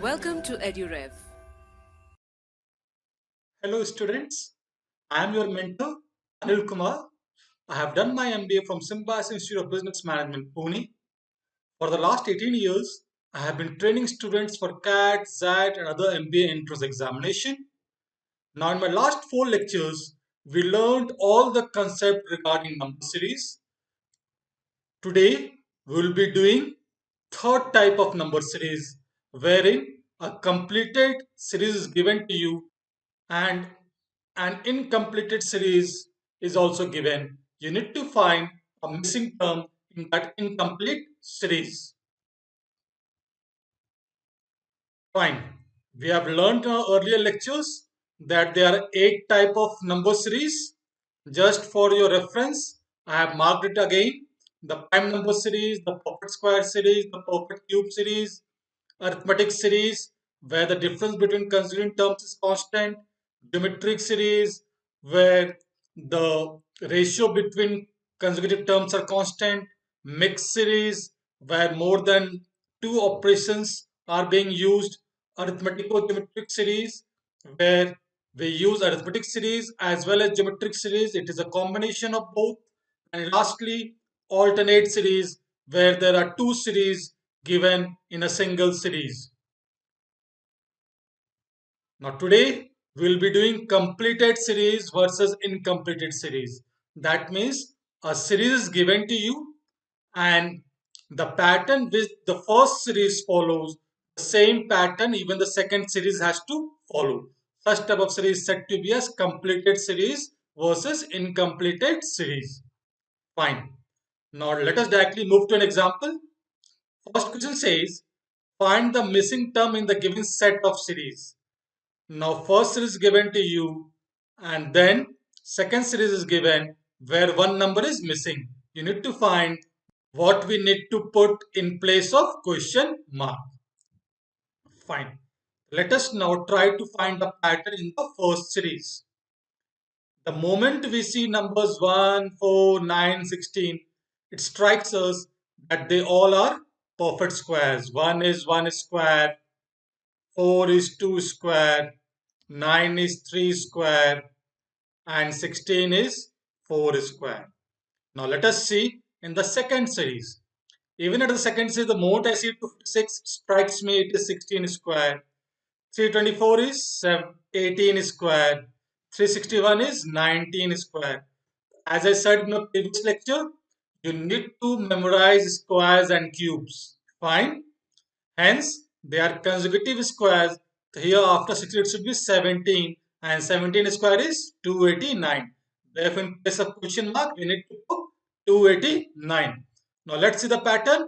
Welcome to EduRev. Hello students, I am your mentor Anil Kumar. I have done my MBA from Symbiosis Institute of Business Management, Pune. For the last 18 years, I have been training students for CAT, XAT and other MBA entrance examination. Now in my last 4 lectures, we learned all the concept regarding number series. Today, we will be doing third type of number series wherein a completed series is given to you and an incompleted series is also given. You need to find a missing term in that incomplete series. Fine. We have learned in our earlier lectures that there are 8 type of number series. Just for your reference, I have marked it again. The prime number series, the perfect square series, the perfect cube series, arithmetic series, where the difference between consecutive terms is constant, geometric series, where the ratio between consecutive terms are constant, mixed series, where more than two operations are being used, arithmetico-geometric series, where we use arithmetic series as well as geometric series. It is a combination of both. And lastly, alternate series, where there are two series given in a single series. Now today we will be doing completed series versus incompleted series. That means a series is given to you and the pattern which the first series follows, the same pattern even the second series has to follow. Such type of series is said to be as completed series versus incompleted series. Fine. Now let us directly move to an example. First question says, find the missing term in the given set of series. Now first series is given to you and then second series is given where one number is missing. You need to find what we need to put in place of question mark. Fine. Let us now try to find the pattern in the first series. The moment we see numbers 1, 4, 9, 16, it strikes us that they all are perfect squares. 1 is 1 square, 4 is 2 square, 9 is 3 square, and 16 is 4 square. Now let us see in the second series. Even at the second series, the moment I see 256 strikes me, it is 16 square. 324 is 18 square. 361 is 19 square. As I said in the previous lecture, you need to memorize squares and cubes. Fine. Hence, they are consecutive squares. Here after 60 it should be 17 and 17 square is 289. Therefore, in place of question mark, we need to put 289. Now let's see the pattern.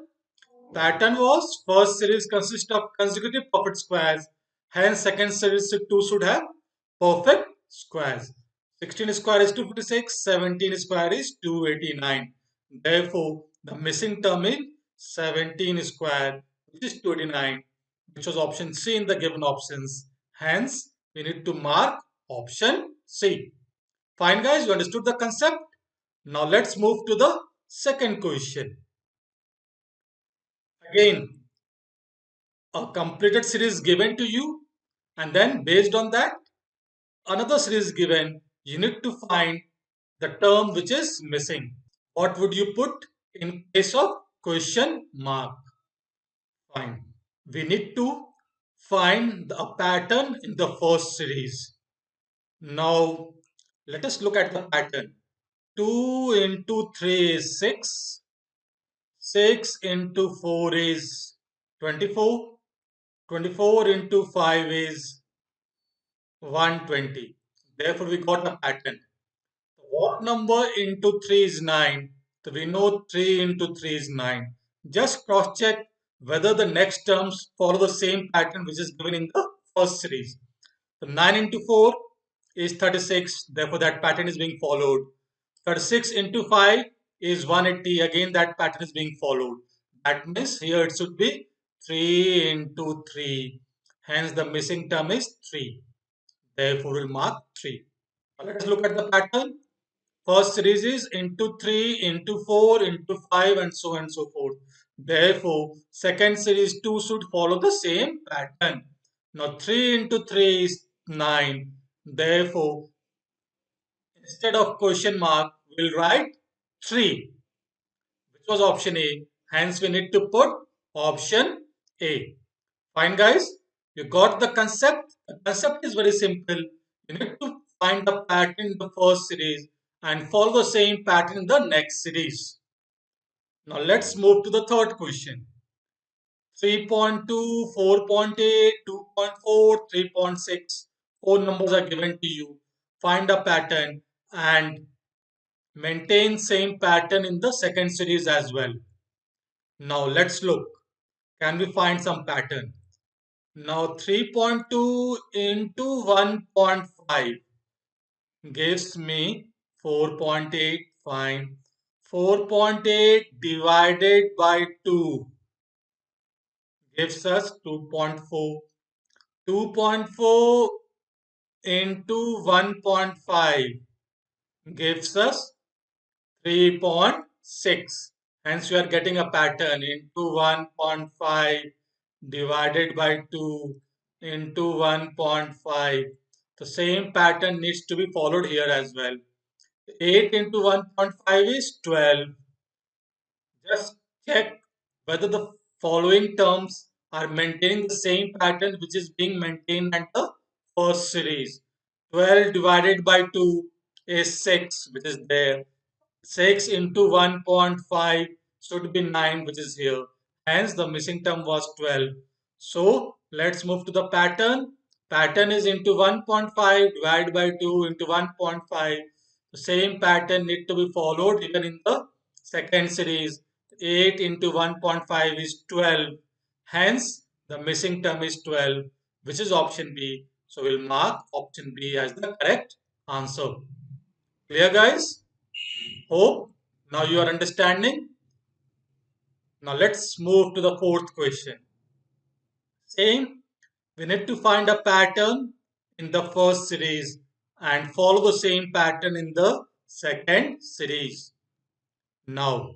Pattern was first series consists of consecutive perfect squares. Hence, second series 2 should have perfect squares. 16 square is 256, 17 square is 289. Therefore, the missing term is 17 square, which is 289, which was option C in the given options. Hence, we need to mark option C. Fine, guys, you understood the concept? Now, let's move to the second question. Again, a completed series given to you, and then based on that, another series given. You need to find the term which is missing. What would you put in place of question mark? Fine. We need to find a pattern in the first series. Now, let us look at the pattern. 2 into 3 is 6. 6 into 4 is 24. 24 into 5 is 120. Therefore, we got a pattern. What number into 3 is 9? So we know 3 into 3 is 9. Just cross check whether the next terms follow the same pattern which is given in the first series. So 9 into 4 is 36. Therefore, that pattern is being followed. 36 into 5 is 180. Again, that pattern is being followed. That means here it should be 3 into 3. Hence, the missing term is 3. Therefore, we'll mark 3. Now, let us look at the pattern. First series is into 3, into 4, into 5 and so on and so forth. Therefore, second series 2 should follow the same pattern. Now 3 into 3 is 9. Therefore, instead of question mark, we'll write 3, which was option A. Hence, we need to put option A. Fine, guys. You got the concept? The concept is very simple. You need to find the pattern in the first series and follow the same pattern in the next series. Now, let's move to the third question. 3.2, 4.8, 2.4, 3.6. Four numbers are given to you. Find a pattern and maintain same pattern in the second series as well. Now let's look. Can we find some pattern? Now 3.2 into 1.5 gives me 4.8. Fine. 4.8 divided by 2 gives us 2.4. 2.4 into 1.5 gives us 3.6. Hence, we are getting a pattern into 1.5 divided by 2 into 1.5. The same pattern needs to be followed here as well. 8 into 1.5 is 12. Just check whether the following terms are maintaining the same pattern which is being maintained at the first series. 12 divided by 2 is 6, which is there. 6 into 1.5 should be 9, which is here. Hence, the missing term was 12. So, let's move to the pattern. Pattern is into 1.5 divided by 2 into 1.5. The same pattern need to be followed even in the second series. 8 into 1.5 is 12. Hence, the missing term is 12, which is option B. So, we'll mark option B as the correct answer. Clear, guys? Hope now you are understanding. Now let's move to the fourth question. Saying we need to find a pattern in the first series and follow the same pattern in the second series. Now,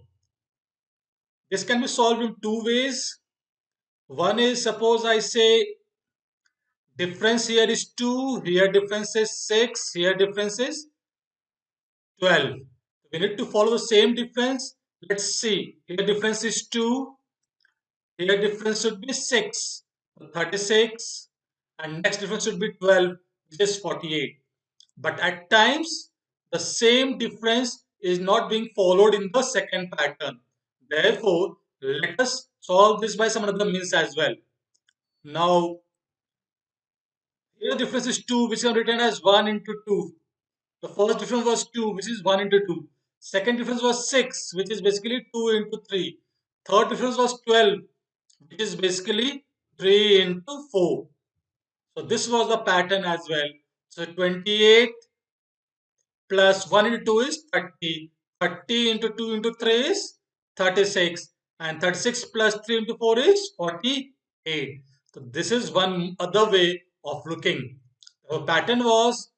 this can be solved in two ways. One is, suppose I say difference here is 2, here difference is 6, here difference is 12. We need to follow the same difference. Let's see, here difference is 2, here difference should be 6, 36, and next difference should be 12, which is 48. But at times, the same difference is not being followed in the second pattern. Therefore, let us solve this by some other means as well. Now, here the difference is 2, which is written as 1 into 2. The first difference was 2, which is 1 into 2. Second difference was 6, which is basically 2 into 3. Third difference was 12, which is basically 3 into 4. So this was the pattern as well. So 28 plus 1 into 2 is 30. 30 into 2 into 3 is 36. And 36 plus 3 into 4 is 48. So this is one other way of looking. Our pattern was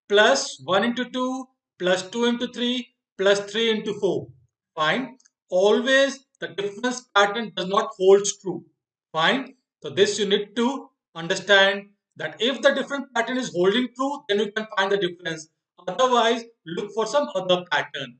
plus 1 into 2 plus 2 into 3 plus 3 into 4. Fine. Always the difference pattern does not hold true. Fine. So this you need to understand that if the different pattern is holding true, then you can find the difference. Otherwise, look for some other pattern.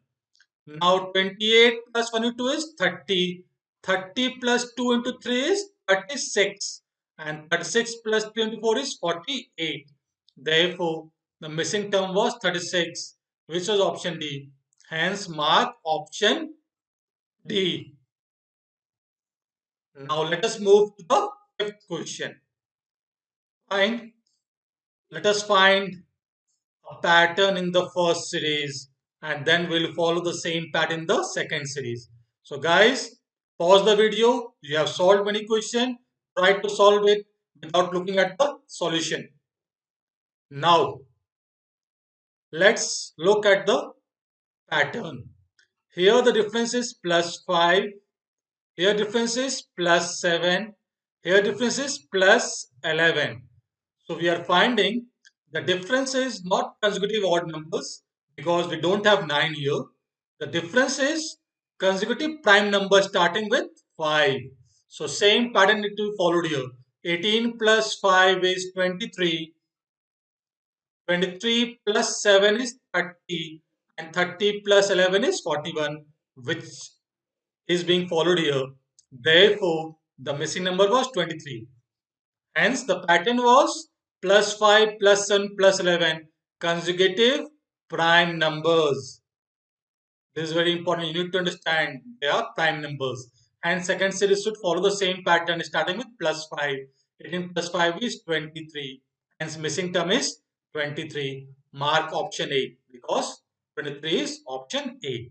Now 28 plus 1 into 2 is 30. 30 plus 2 into 3 is 36. And 36 plus 3 into 4 is 48. Therefore, the missing term was 36, which was option D. Hence, mark option D. Now let us move to the fifth question. Fine. Let us find a pattern in the first series and then we'll follow the same pattern in the second series. So guys, pause the video. You have solved many questions. Try to solve it without looking at the solution. Now, let's look at the pattern. Here the difference is plus 5. Here difference is plus 7. Here difference is plus 11. So we are finding the difference is not consecutive odd numbers because we don't have 9 here. The difference is consecutive prime numbers starting with 5. So same pattern need to be followed here. 18 plus 5 is 23. 23 plus 7 is 30. And 30 plus 11 is 41, which is being followed here. Therefore, the missing number was 23. Hence, the pattern was plus 5 plus 7 plus 11 consecutive prime numbers. This is very important. You need to understand they are prime numbers. And second series should follow the same pattern starting with plus 5. 18 plus 5 is 23. Hence missing term is 23. Mark option A because 23 is option A.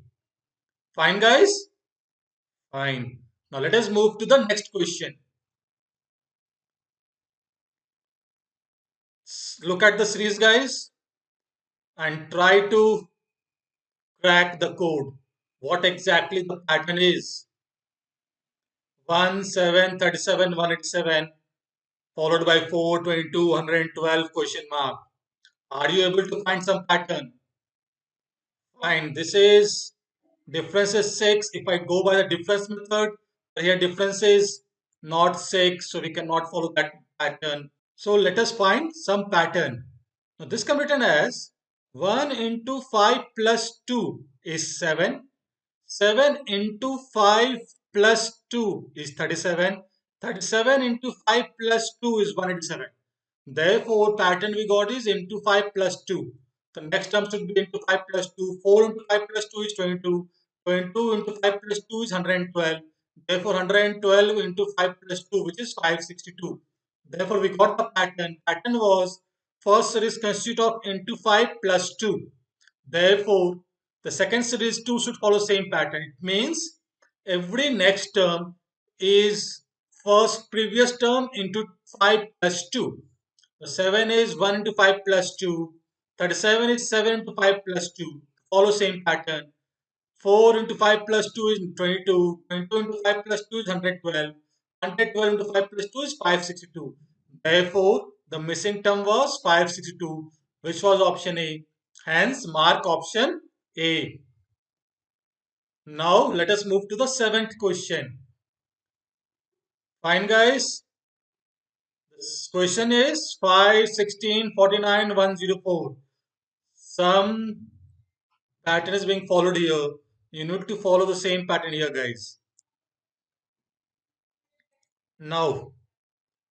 Fine guys? Fine. Now let us move to the next question. Look at the series guys and try to crack the code. What exactly the pattern is. 1, 7, 37, 187 followed by 4, 22, 112 question mark. Are you able to find some pattern? Fine. This is difference is 6. If I go by the difference method, here difference is not 6, so we cannot follow that pattern. So let us find some pattern. Now this can be written as 1 into 5 plus 2 is 7. 7 into 5 plus 2 is 37. 37 into 5 plus 2 is 187. Therefore, pattern we got is into 5 plus 2. The next term should be into 5 plus 2. 4 into 5 plus 2 is 22. 22 into 5 plus 2 is 112. Therefore, 112 into 5 plus 2, which is 562. Therefore, we got the pattern. Pattern was first series consist of into 5 plus 2. Therefore, the second series 2 should follow same pattern. It means every next term is first previous term into 5 plus 2. So 7 is 1 into 5 plus 2. 37 is 7 into 5 plus 2. Follow same pattern. 4 into 5 plus 2 is 22. 22 into 5 plus 2 is 112. 112 into 5 plus 2 is 562. Therefore, the missing term was 562, which was option A. Hence, mark option A. Now, let us move to the seventh question. Fine, guys. This question is 5, 16, 49, 104. Some pattern is being followed here. You need to follow the same pattern here, guys. Now,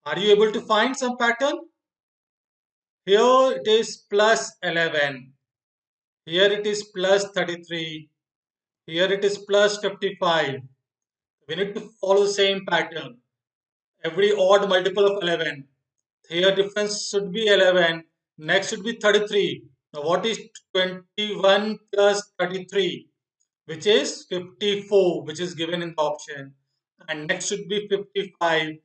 are you able to find some pattern? Here it is plus 11. Here it is plus 33. Here it is plus 55. We need to follow the same pattern. Every odd multiple of 11. Here difference should be 11. Next should be 33. Now what is 21 plus 33? Which is 54, which is given in the option. And next should be 55.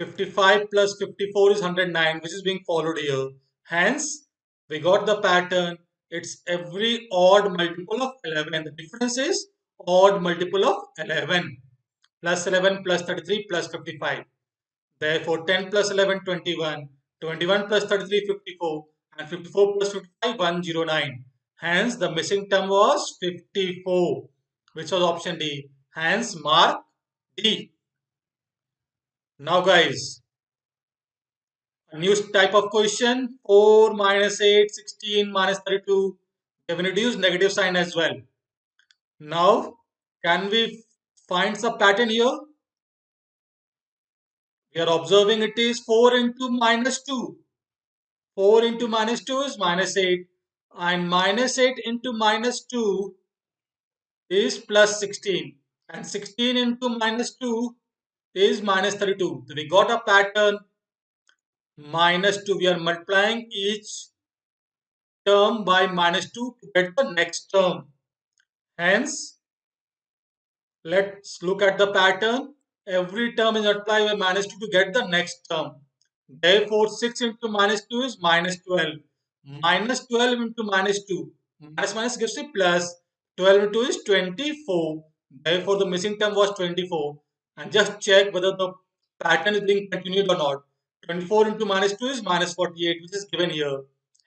55 plus 54 is 109, which is being followed here. Hence, we got the pattern. It's every odd multiple of 11. The difference is odd multiple of 11. Plus 11 plus 33 plus 55. Therefore, 10 plus 11, 21. 21 plus 33, 54. And 54 plus 55, 109. Hence, the missing term was 54, which was option D. Hence, mark D. Now, guys, a new type of question 4 minus 8, 16 minus 32. We have introduced negative sign as well. Now, can we find some pattern here? We are observing it is 4 into minus 2. 4 into minus 2 is minus 8. And minus 8 into minus 2 is plus 16. And 16 into minus 2 is minus 32. So we got a pattern minus 2. We are multiplying each term by minus 2 to get the next term. Hence, let's look at the pattern. Every term is multiplied by minus 2 to get the next term. Therefore, 6 into minus 2 is minus 12. Minus 12 into minus 2. Minus minus gives you plus. 12 into 2 is 24. Therefore, the missing term was 24. And just check whether the pattern is being continued or not. 24 into minus 2 is minus 48, which is given here.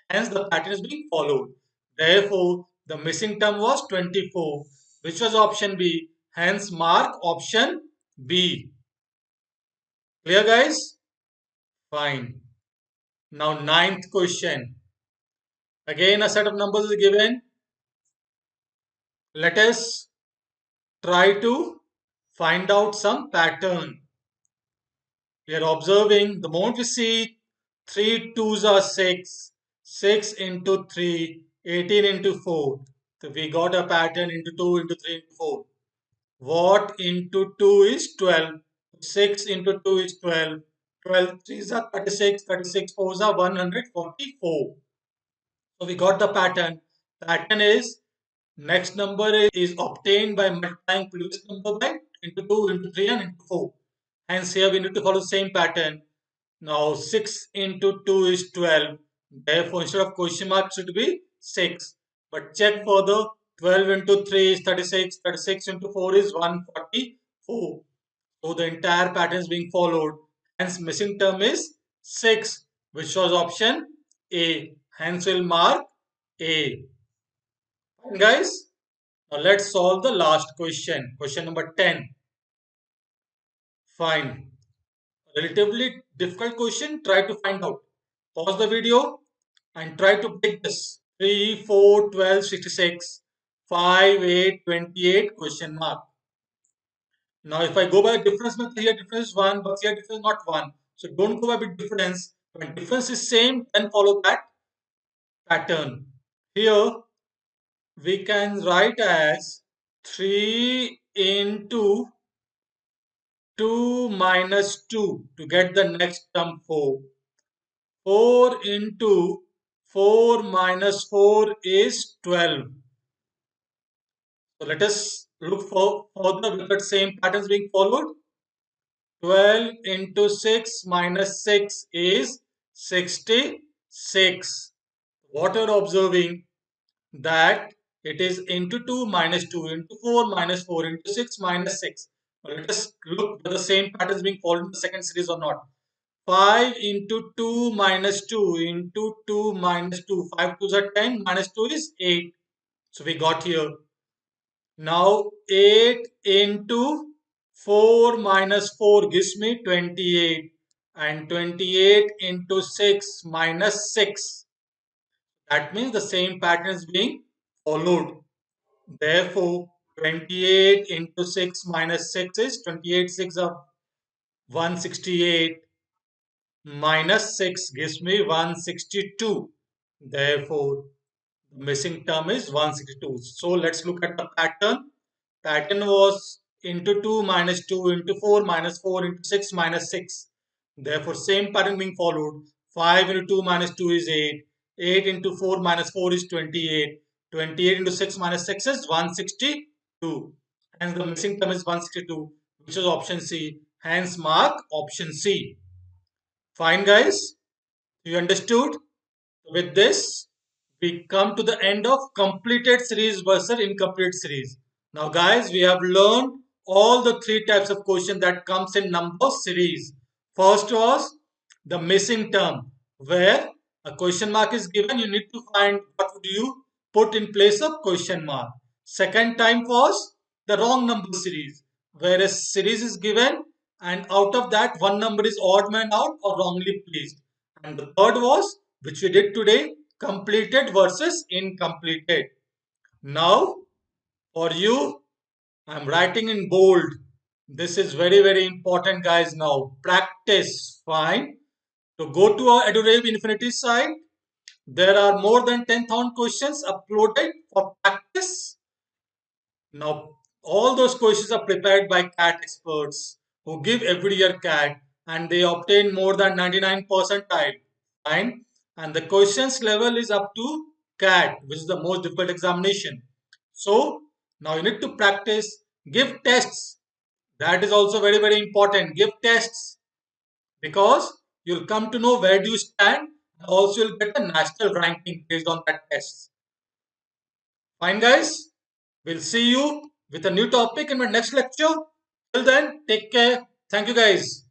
Hence, the pattern is being followed. Therefore, the missing term was 24, which was option B. Hence mark option B. Clear guys? Fine. Now ninth question. Again a set of numbers is given. Let us try to find out some pattern. We are observing the moment we see 3 twos are 6, 6 into 3, 18 into 4. So we got a pattern into 2 into 3 into 4. What into 2 is 12. 6 into 2 is 12. 12 3s are 36. 36 4s are 144. So we got the pattern. Pattern is next number is obtained by multiplying previous number by into 2 into 3 and into 4. Hence here we need to follow the same pattern. Now 6 into 2 is 12. Therefore instead of question mark it should be 6. But check further. 12 into 3 is 36. 36 into 4 is 144. So the entire pattern is being followed. Hence missing term is 6, which was option A. Hence we'll mark A. Fine guys. Now let's solve the last question. Question number 10. Fine. Relatively difficult question. Try to find out. Pause the video and try to pick this. 3, 4, 12, 66, 5, 8, 28 question mark. Now if I go by difference method, here difference is 1, but here difference is not 1. So don't go by big difference. When difference is same, then follow that pattern. Here we can write as 3 into 2 minus 2 to get the next term 4. 4 into 4 minus 4 is 12. So let us look for further with that same patterns being followed. 12 into 6 minus 6 is 66. What you are observing that it is into 2 minus 2 into 4 minus 4 into 6 minus 6. Now let us look whether the same pattern is being followed in the second series or not. 5 into 2 minus 2 into 2 minus 2. 5 2s are 10 minus 2 is 8. So we got here. Now 8 into 4 minus 4 gives me 28 and 28 into 6 minus 6. That means the same pattern is being followed. Therefore, 28 into 6 minus 6 is 28 6 of 168 minus 6 gives me 162. Therefore, the missing term is 162. So let's look at the pattern. Pattern was into 2 minus 2 into 4 minus 4 into 6 minus 6. Therefore, same pattern being followed. 5 into 2 minus 2 is 8. 8 into 4 minus 4 is 28. 28 into 6 minus 6 is 162. Hence, the missing term is 162, which is option C. Hence, mark option C. Fine, guys. You understood? With this, we come to the end of completed series versus incomplete series. Now guys, we have learned all the three types of question that comes in number series. First was the missing term, where a question mark is given, you need to find what would you put in place of question mark. Second time was the wrong number series, where a series is given and out of that one number is odd man out or wrongly placed. And the third was, which we did today, completed versus incompleted. Now, for you, I'm writing in bold. This is very, very important, guys. Now, practice. Fine. So, go to our EduRave Infinity site. There are more than 10,000 questions uploaded for practice. Now, all those questions are prepared by CAT experts who give every year CAT and they obtain more than 99 percentile. Fine. And the questions level is up to CAT, which is the most difficult examination. So, now you need to practice, give tests. That is also very, very important. Give tests because you'll come to know where do you stand. Also, you'll get a national ranking based on that test. Fine, guys. We'll see you with a new topic in my next lecture. Till then, take care. Thank you, guys.